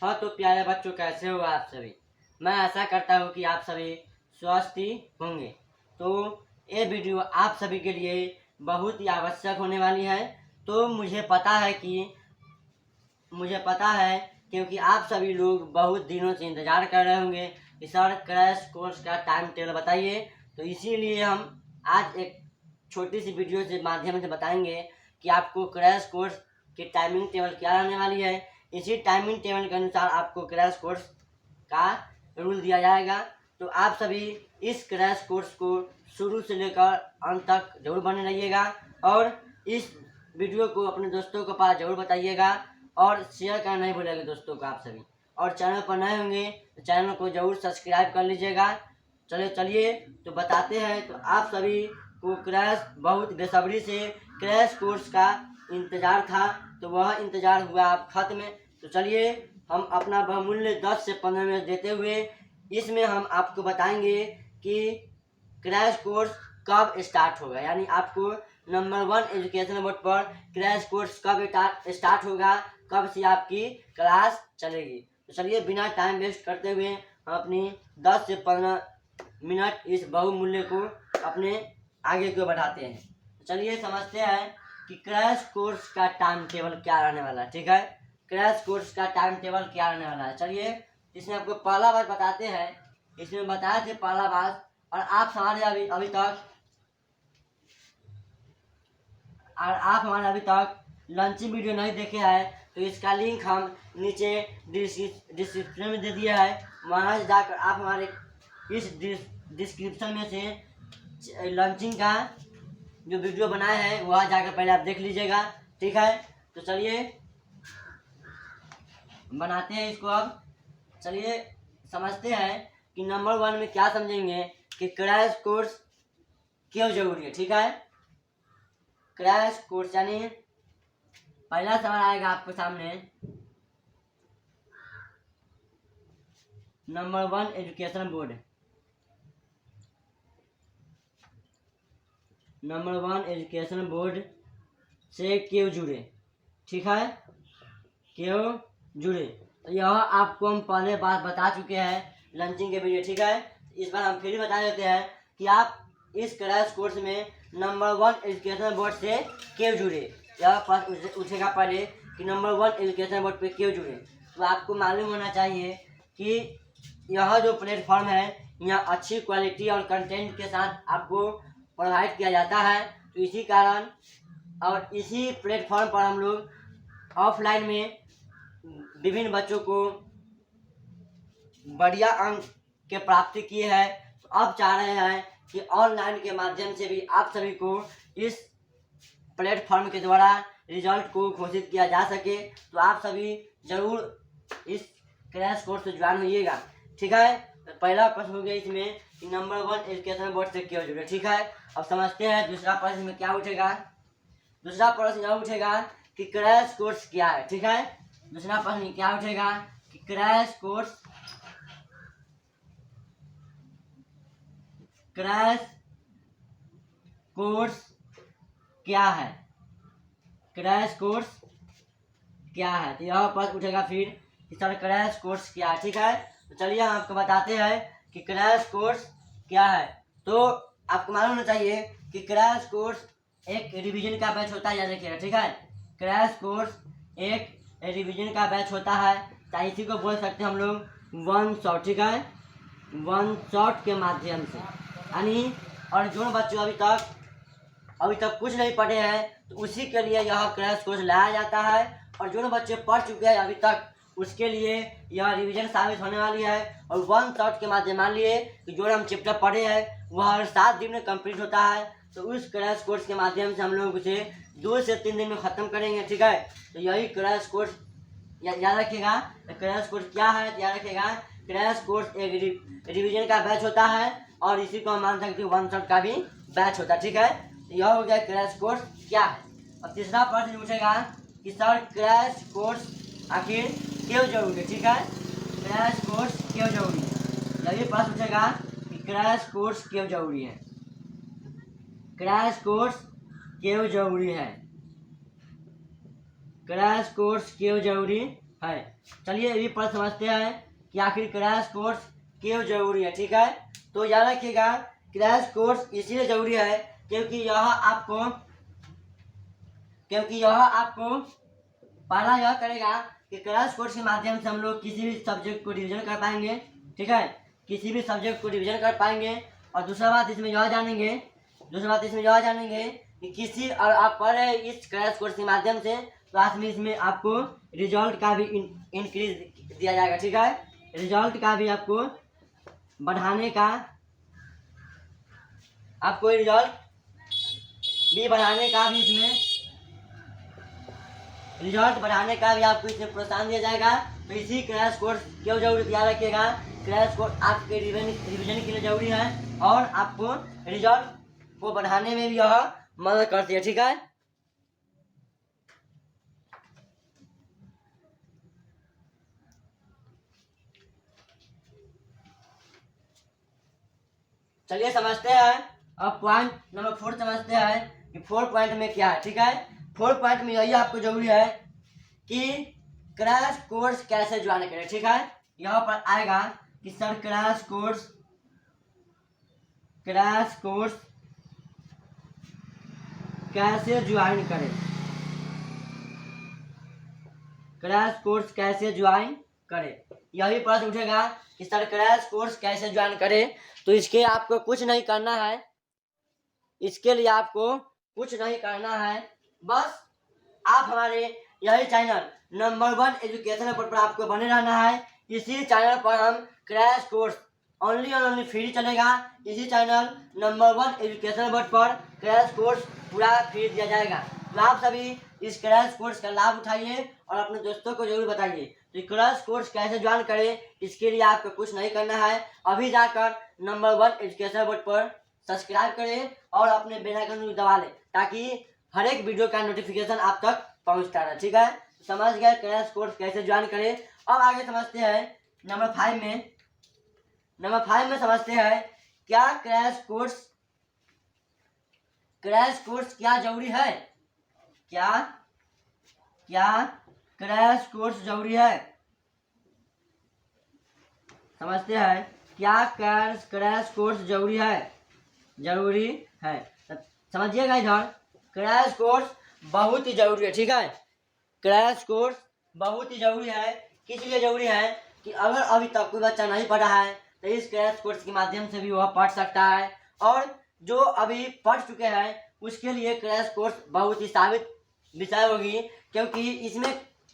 हाँ तो प्यारे बच्चों, कैसे हो आप सभी। मैं आशा करता हूँ कि आप सभी स्वस्थ ही होंगे। तो ये वीडियो आप सभी के लिए बहुत ही आवश्यक होने वाली है। तो मुझे पता है क्योंकि आप सभी लोग बहुत दिनों से इंतज़ार कर रहे होंगे कि सर क्रैश कोर्स का टाइम टेबल बताइए। तो इसीलिए हम आज एक छोटी सी वीडियो के माध्यम से बताएंगे कि आपको क्रैश कोर्स की टाइमिंग टेबल क्या रहने वाली है। इसी टाइमिंग टेबल के अनुसार आपको क्रैश कोर्स का रूल दिया जाएगा। तो आप सभी इस क्रैश कोर्स को शुरू से लेकर अंत तक जरूर बने रहिएगा और इस वीडियो को अपने दोस्तों के पास जरूर बताइएगा और शेयर करना नहीं भूलेंगे दोस्तों को आप सभी। और चैनल पर नए होंगे तो चैनल को जरूर सब्सक्राइब कर लीजिएगा। चलिए तो बताते हैं। तो आप सभी को क्रैश बहुत बेसब्री से क्रैश कोर्स का इंतज़ार था, तो वह इंतज़ार हुआ अब खत्म। तो चलिए हम अपना बहुमूल्य 10 से 15 मिनट देते हुए इसमें हम आपको बताएंगे कि क्रैश कोर्स कब स्टार्ट होगा, यानी आपको नंबर 1 एजुकेशन बोर्ड पर क्रैश कोर्स कब स्टार्ट होगा, कब से आपकी क्लास चलेगी। तो चलिए बिना टाइम वेस्ट करते हुए हम अपनी 10 से 15 मिनट इस बहुमूल्य को अपने आगे को बढ़ाते हैं। तो चलिए समझते हैं कि क्रैश कोर्स का टाइम टेबल क्या रहने वाला है। ठीक है, क्रैश कोर्स का टाइम टेबल क्या रहने वाला है। चलिए इसमें आपको पहला बात बताते हैं। इसमें बताए थे पहला बात, और आप हमारे अभी तक लंचिंग वीडियो नहीं देखे हैं तो इसका लिंक हम नीचे डिस्क्रिप्शन में दे दिया है। वहाँ से जाकर आप हमारे इस डिस्क्रिप्शन में से लंचिंग का जो वीडियो बनाए हैं वहाँ जाकर पहले आप देख लीजिएगा। ठीक है, तो चलिए बनाते हैं इसको। अब चलिए समझते हैं कि नंबर 1 में क्या समझेंगे कि क्रैश कोर्स क्यों जरूरी है। ठीक है, क्रैश कोर्स यानी पहला सवाल आएगा आपके सामने, number 1 education board. Number 1 education board से क्यों जुड़े। ठीक है, क्यों जुड़े, तो यह आपको हम पहले बात बता चुके हैं लंचिंग के वीडियो। ठीक है, इस बार हम फिर बता देते हैं कि आप इस क्रैश कोर्स में नंबर 1 एजुकेशन बोर्ड से क्यों जुड़े। यह प्रश्न उठेगा पहले कि नंबर 1 एजुकेशन बोर्ड पे क्यों जुड़े। तो आपको मालूम होना चाहिए कि यह जो प्लेटफॉर्म है यहाँ अच्छी क्वालिटी और कंटेंट के साथ आपको प्रोवाइड किया जाता है। तो इसी कारण और इसी प्लेटफॉर्म पर हम लोग ऑफलाइन में विभिन्न बच्चों को बढ़िया अंक के प्राप्ति किए हैं। तो अब चाह रहे हैं कि ऑनलाइन के माध्यम से भी आप सभी को इस प्लेटफॉर्म के द्वारा रिजल्ट को घोषित किया जा सके। तो आप सभी जरूर इस क्रैश कोर्स से ज्वाइन होइएगा। ठीक है, तो पहला प्रश्न हो गया इसमें कि नंबर 1 एजुकेशन बोर्ड से क्यों जुड़े। ठीक है, अब समझते हैं दूसरा प्रश्न में क्या उठेगा। दूसरा प्रश्न यह उठेगा कि क्रैश कोर्स क्या है। ठीक है, दूसरा प्रश्न क्या उठेगा कि क्रैश कोर्स क्या है। क्रैश कोर्स क्या है, तो यह प्रश्न उठेगा फिर कि सर क्रैश कोर्स क्या है। ठीक है, तो चलिए हम आपको बताते हैं कि क्रैश कोर्स क्या है। तो आपको मालूम होना चाहिए कि क्रैश कोर्स एक रिवीजन का बैच होता है, याद रखिएगा। ठीक है, क्रैश कोर्स एक रिवीजन का बैच होता है, चाहे इसी को बोल सकते हैं हम लोग वन शॉट। ठीक है, वन शॉट के माध्यम से, यानी और जो बच्चे अभी तक कुछ नहीं पढ़े हैं तो उसी के लिए यह क्रैश कोर्स लाया जाता है। और जो बच्चे पढ़ चुके हैं अभी तक उसके लिए यह रिवीजन साबित होने वाली है। और वन शॉट के माध्यम मान लिए कि जो हम चैप्टर पढ़े हैं वह हर 7 दिन में कंप्लीट होता है। तो उस क्रैश कोर्स के माध्यम से हम लोग उसे 2 से 3 दिन में ख़त्म करेंगे। ठीक है, तो यही क्रैश कोर्स याद रखिएगा। क्रैश कोर्स क्या है याद रखिएगा। क्रैश कोर्स एक रिवीजन का बैच होता है और इसी को हम मान सकते हैं वन शॉट का भी बैच होता है। ठीक है, तो यह हो गया क्रैश कोर्स क्या है। अब तीसरा प्रश्न उठेगा कि सर क्रैश कोर्स आखिर क्यों जरूरी है। ठीक है, क्रैश कोर्स क्यों जरूरी है, यही प्रश्न उठेगा कि क्रैश कोर्स क्यों जरूरी है। क्रैश कोर्स क्यों जरूरी है, क्रैश कोर्स क्यों जरूरी है। चलिए अभी पर समझते हैं कि आखिर क्रैश कोर्स क्यों जरूरी है। ठीक है, तो याद रखिएगा क्रैश कोर्स इसलिए जरूरी है क्योंकि यह आपको पहला यह करेगा कि क्रैश कोर्स के माध्यम से हम लोग किसी भी सब्जेक्ट को रिवीजन कर पाएंगे। ठीक है, किसी भी सब्जेक्ट को रिवीजन कर पाएंगे। और दूसरा बात इसमें यह जानेंगे कि किसी और आप पढ़ रहे इस क्रैश कोर्स के माध्यम से क्लास में इसमें आपको रिजल्ट का भी इंक्रीज दिया जाएगा। ठीक है, रिजल्ट का भी आपको बढ़ाने का रिजल्ट बढ़ाने का भी आपको इसमें प्रोत्साहन दिया जाएगा। तो इसी क्रैश कोर्स क्यों जरूरी, याद रखिएगा क्रैश कोर्स आपके रिवीजन के लिए जरूरी है और आपको रिजल्ट को बढ़ाने में भी यह मदद करती है। ठीक है, चलिए समझते हैं। अब पॉइंट नंबर 4 समझते हैं कि 4 पॉइंट में क्या है। ठीक है, 4 पॉइंट में यही आपको जरूरी है कि क्रैश कोर्स कैसे ज्वाइन करें। ठीक है, यहाँ पर आएगा कि सर क्रैश कोर्स कैसे ज्वाइन करें, यही प्रश्न उठेगा कि सर क्रैश कोर्स कैसे ज्वाइन करें। तो इसके आपको कुछ नहीं करना है, इसके लिए आपको कुछ नहीं करना है, बस आप हमारे यही चैनल नंबर 1 एजुकेशन पर आपको बने रहना है। इसी चैनल पर हम क्रैश कोर्स ओनली फ्री चलेगा। इसी चैनल नंबर 1 एजुकेशन बोर्ड पर क्रैश कोर्स पूरा फ्री दिया जाएगा। तो आप सभी इस क्रैश कोर्स का लाभ उठाइए और अपने दोस्तों को जरूर बताइए। तो क्रैश कोर्स कैसे ज्वाइन करें, इसके लिए आपको कुछ नहीं करना है, अभी जाकर नंबर 1 एजुकेशन बोर्ड पर सब्सक्राइब करें और अपने बेल आइकन को दबा लें ताकि हर एक वीडियो का नोटिफिकेशन आप तक पहुंचता रहे। ठीक है, समझ गए क्रैश कोर्स कैसे ज्वाइन करें। अब आगे समझते हैं नंबर 5 में समझते हैं क्या क्रैश कोर्स क्या जरूरी है, क्या क्रैश कोर्स जरूरी है। समझते हैं क्या क्रैश कोर्स जरूरी है। समझिएगा इधर क्रैश कोर्स बहुत ही जरूरी है। ठीक है, क्रैश कोर्स बहुत ही जरूरी है। किस लिए जरूरी है कि अगर अभी तक कोई बच्चा नहीं पढ़ा है तो इस क्रैश कोर्स के माध्यम से भी वह पढ़ सकता है, और जो अभी पढ़ चुके हैं उसके लिए क्रैश कोर्स बहुत ही साबित विषय होगी, क्योंकि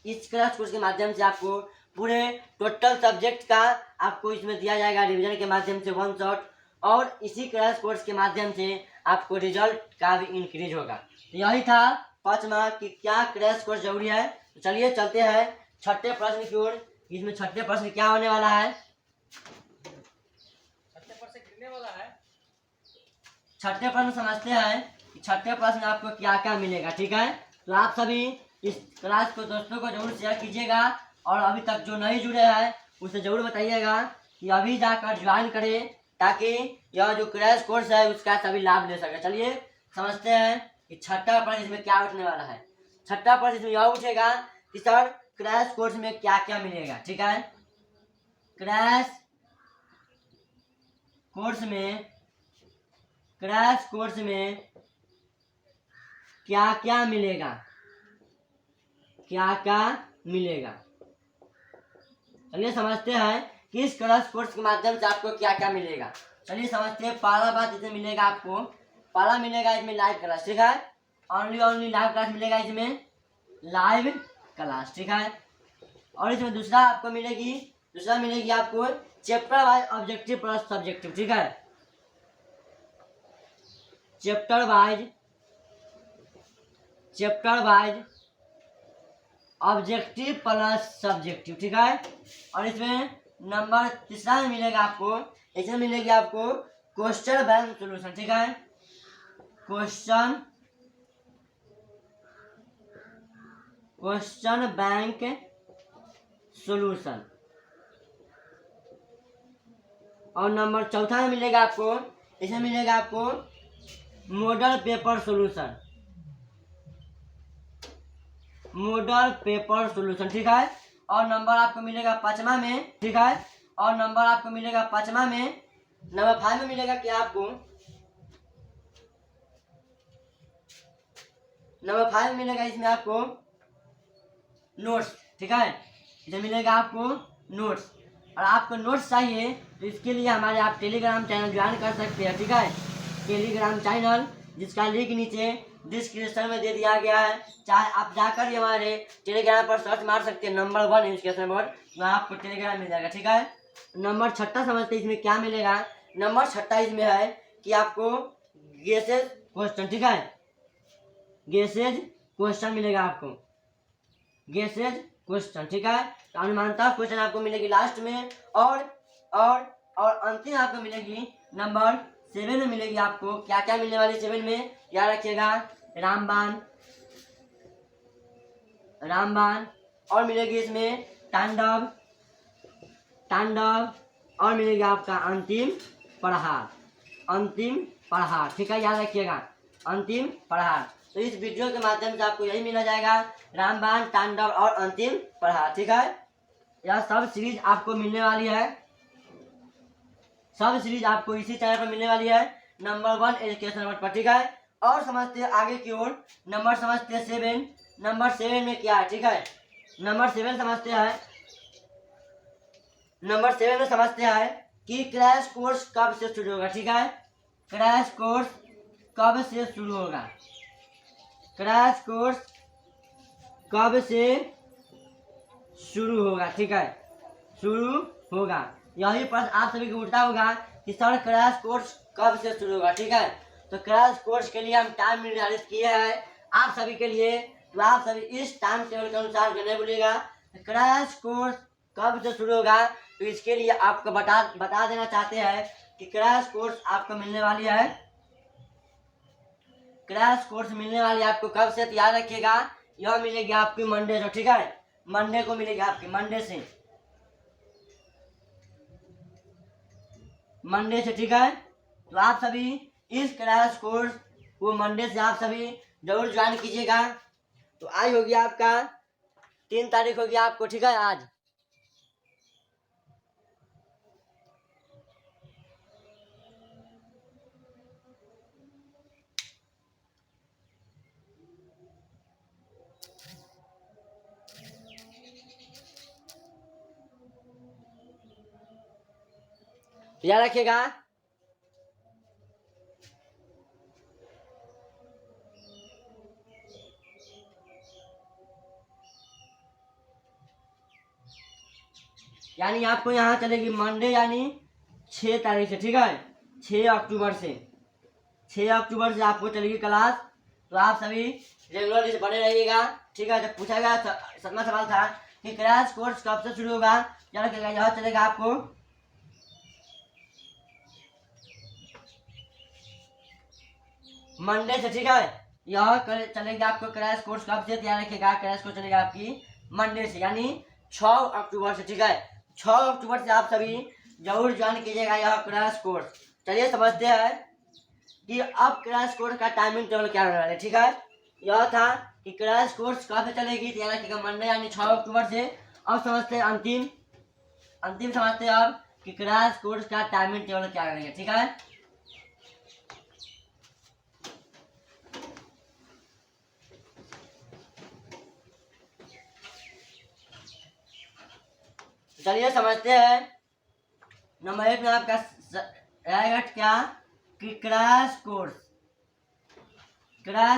इस क्रैश कोर्स के माध्यम से आपको पूरे टोटल सब्जेक्ट का आपको इसमें दिया जाएगा रिवीजन के माध्यम से 1 शॉट, और इसी क्रैश कोर्स के माध्यम से आपको रिजल्ट का भी इंक्रीज होगा। तो यही था 5वां कि क्या क्रैश कोर्स जरूरी है। तो चलिए चलते हैं 6ठे प्रश्न की ओर। इसमें 6ठे प्रश्न क्या होने वाला है, 6ठे प्रश्न समझते हैं कि 6ठे प्रश्न में आपको क्या क्या मिलेगा। ठीक है, तो आप सभी इस क्लास को दोस्तों को जरूर शेयर कीजिएगा और अभी तक जो नहीं जुड़े हैं उसे जरूर बताइएगा कि अभी जाकर ज्वाइन करें ताकि यह जो क्रैश कोर्स है उसका सभी लाभ ले सके। चलिए समझते हैं कि 6ठा प्रश्न इसमें क्या उठने वाला है। 6ठा प्रश्न इसमें यह उठेगा कि सर क्रैश कोर्स में क्या क्या मिलेगा। ठीक है, क्रैश कोर्स में क्या क्या मिलेगा, चलिए समझते हैं कि इस क्रैश कोर्स के माध्यम से आपको क्या क्या मिलेगा। चलिए समझते हैं। पहला बात इसमें मिलेगा आपको, पहला मिलेगा इसमें लाइव क्लास। ठीक है, ओनली लाइव क्लास मिलेगा इसमें, लाइव क्लास। ठीक है, और इसमें दूसरा मिलेगी आपको chapter wise objective plus subjective. ठीक है, chapter wise objective plus subjective. ठीक है, और इसमें नंबर तीसरा में मिलेगा आपको, इसमें मिलेगी आपको क्वेश्चन बैंक सॉल्यूशन। ठीक है, क्वेश्चन बैंक सॉल्यूशन। और नंबर चौथा में मिलेगा आपको, इसमें मिलेगा आपको मॉडल पेपर सॉल्यूशन। ठीक है, और नंबर आपको मिलेगा 5वां में, ठीक है। और नंबर आपको मिलेगा 5वां में। नंबर 5 में मिलेगा क्या आपको, नंबर 5 में मिलेगा इसमें आपको नोट्स, ठीक है। इसमें मिलेगा आपको नोट्स। और आपको नोट्स चाहिए तो इसके लिए हमारे आप टेलीग्राम चैनल ज्वाइन कर सकते हैं, ठीक है। टेलीग्राम चैनल जिसका लिंक नीचे डिस्क्रिप्शन में दे दिया गया है, चाहे आप जाकर हमारे टेलीग्राम पर सर्च मार सकते हैं नंबर 1 एजुकेशन बोर्ड, वहाँ आपको टेलीग्राम मिल जाएगा, ठीक है। नंबर 6 समझते हैं इसमें क्या मिलेगा। नंबर 6 इसमें है कि आपको गेसेज क्वेश्चन, ठीक है। गेसेज क्वेश्चन मिलेगा आपको, गेसेज क्वेश्चन, ठीक है। तो अनुमानता क्वेश्चन आपको मिलेगी लास्ट में। और अंतिम आपको मिलेगी नंबर 7 में मिलेगी आपको। क्या क्या मिलने वाली 7 में याद रखिएगा, रामबाण और मिलेगी इसमें तांडव और मिलेगा आपका अंतिम प्रहार, ठीक है। याद रखिएगा अंतिम प्रहार। तो इस वीडियो के माध्यम से आपको यही मिला जाएगा, रामबाण, तांडव और अंतिम प्रहार, ठीक है। यह सब सीरीज आपको मिलने वाली है, सब सीरीज आपको इसी चैनल पर मिलने वाली है, नंबर 1 एजुकेशन बोर्ड पर, ठीक है। और समझते हैं आगे की ओर, नंबर समझते हैं 7। नंबर 7 में क्या है, ठीक है। नंबर 7 समझते हैं, नंबर 7 में समझते हैं कि क्रैश कोर्स कब से शुरू होगा, ठीक है। क्रैश कोर्स कब से शुरू होगा, क्रैश कोर्स कब से शुरू होगा, ठीक है। शुरू होगा, यही प्रश्न आप सभी को उठता होगा कि सर क्रैश कोर्स कब से शुरू होगा, ठीक है। तो क्रैश कोर्स के लिए हम टाइम निर्धारित किए हैं आप सभी के लिए, तो आप सभी इस टाइम टेबल के अनुसार करने बोलिएगा। क्रैश कोर्स कब से शुरू होगा, तो इसके लिए आपको बता देना चाहते हैं कि क्रैश कोर्स आपको मिलने वाली है, क्रैश कोर्स मिलने वाली है आपको कब से, तो याद रखिएगा यह मिलेगी आपकी मंडे से, ठीक है। मंडे को मिलेगी आपकी, मंडे से, ठीक है। तो आप सभी इस क्रैश कोर्स को मंडे से आप सभी जरूर ज्वाइन कीजिएगा। तो आज होगी आपका 3 तारीख होगी आपको, ठीक है। आज याद रखिएगा यानी आपको यहाँ चलेगी मंडे यानी 6 तारीख से, ठीक है। 6 अक्टूबर से, 6 अक्टूबर से आपको चलेगी क्लास। तो आप सभी रेगुलर इस बने रहिएगा, ठीक है। जब पूछा गया 7वां सवाल था कि क्रैश कोर्स कब से शुरू होगा, याद रखिएगा यह चलेगा आपको मंडे से, ठीक है। यह चलेगा आपको क्रैश कोर्स कब से, याद रखिएगा क्रैश कोर्स चलेगा आपकी मंडे से यानी 6 अक्टूबर से, ठीक है। 6 अक्टूबर से आप सभी जरूर ज्वाइन कीजिएगा यह क्रैश कोर्स। चलिए समझते हैं कि अब क्रैश कोर्स का टाइमिंग टेबल क्या रहने वाला है, ठीक है। यह था कि क्रैश कोर्स कब से चलेगी, तो याद रखिएगा मंडे यानी 6 अक्टूबर से। अब समझते हैं अंतिम समझते हैं अब कि क्रैश कोर्स का टाइमिंग टेबल क्या रहेगा, ठीक है। चलिए समझते हैं। नंबर 1 में आपका रहेगा क्या कि क्रैश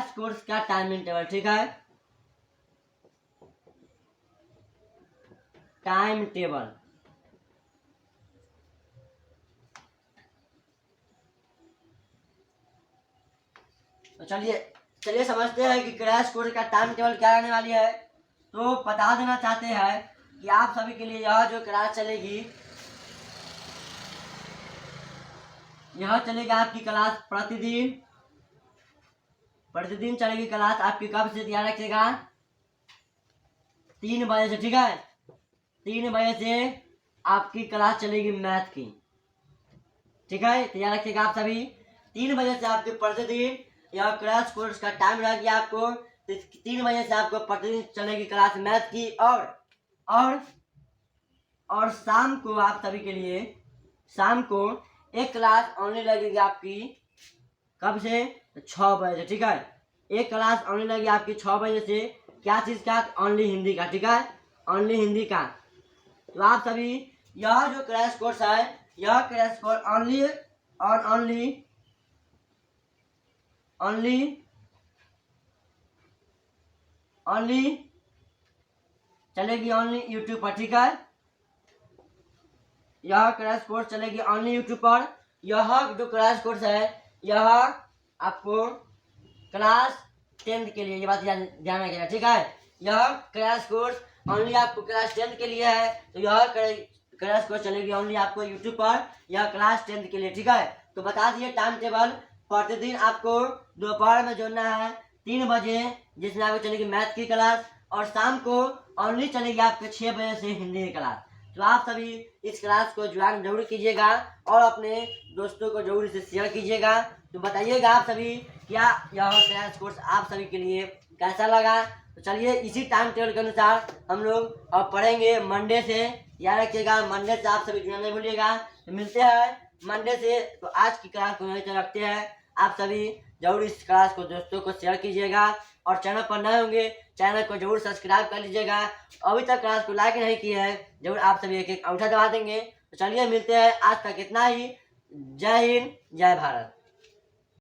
कोर्स का टाइमिंग टेबल, ठीक है। टाइम टेबल, तो चलिए समझते हैं कि क्रैश कोर्स का टाइम टेबल क्या रहने वाली है। तो बता देना चाहते हैं कि आप सभी के लिए यह जो क्लास चलेगी, यह चलेगी आपकी क्लास प्रतिदिन चलेगी क्लास आपकी कब से, ध्यान रखिएगा 3 बजे से, ठीक है। 3 बजे से आपकी क्लास चलेगी मैथ की, ठीक है। तो याद रखिएगा आप सभी 3 बजे से आपके प्रतिदिन यह क्रैश कोर्स का टाइम रह गया आपको। 3 बजे से आपको प्रतिदिन चलेगी क्लास मैथ की। और और शाम को आप सभी के लिए शाम को एक क्लास ऑनली लगेगी आपकी कब से 6 बजे से, ठीक है। एक क्लास ऑनली लगेगी आपकी 6 बजे से। क्या चीज़ का? ओनली हिंदी का, ठीक है, ओनली हिंदी का। तो आप सभी यह जो क्रैश कोर्स है, यह क्रैश कोर्स ओनली और ओनली चलेगी ओनली यूट्यूब पर, ठीक है। यह क्रैश कोर्स चलेगी ओनली यूट्यूब पर। यह जो क्रैश कोर्स है यह आपको क्लास 10th के लिए, ये बात ध्यान रखिएगा, ठीक है। यह क्रैश कोर्स ओनली आपको क्लास 10th के लिए है। तो यह क्रैश कोर्स चलेगी ओनली आपको यूट्यूब पर, यह क्लास 10th के लिए, ठीक है। तो बता दिए टाइम टेबल। प्रतिदिन आपको दोपहर में जुड़ना है 3 बजे, जिसमें आपको चलेगी मैथ की क्लास, और शाम को ओनली चलेगी आपके 6 बजे से हिंदी की क्लास। तो आप सभी इस क्लास को ज्वाइन जरूर कीजिएगा और अपने दोस्तों को जरूर इसे शेयर कीजिएगा। तो बताइएगा आप सभी क्या यह क्रैश कोर्स आप सभी के लिए कैसा लगा। तो चलिए इसी टाइम टेबल के अनुसार हम लोग अब पढ़ेंगे मंडे से। याद रखिएगा मंडे से आप सभी जुड़ना नहीं भूलिएगा। तो मिलते हैं मंडे से। तो आज की क्लास को यहीं तक रखते हैं। आप सभी जरूर इस क्लास को दोस्तों को शेयर कीजिएगा और चैनल पर नए होंगे चैनल को जरूर सब्सक्राइब कर लीजिएगा। अभी तक क्लास को लाइक नहीं किया है जरूर आप सभी एक एक अंगूठा दबा देंगे। तो चलिए मिलते हैं, आज तक इतना ही। जय हिंद, जय भारत।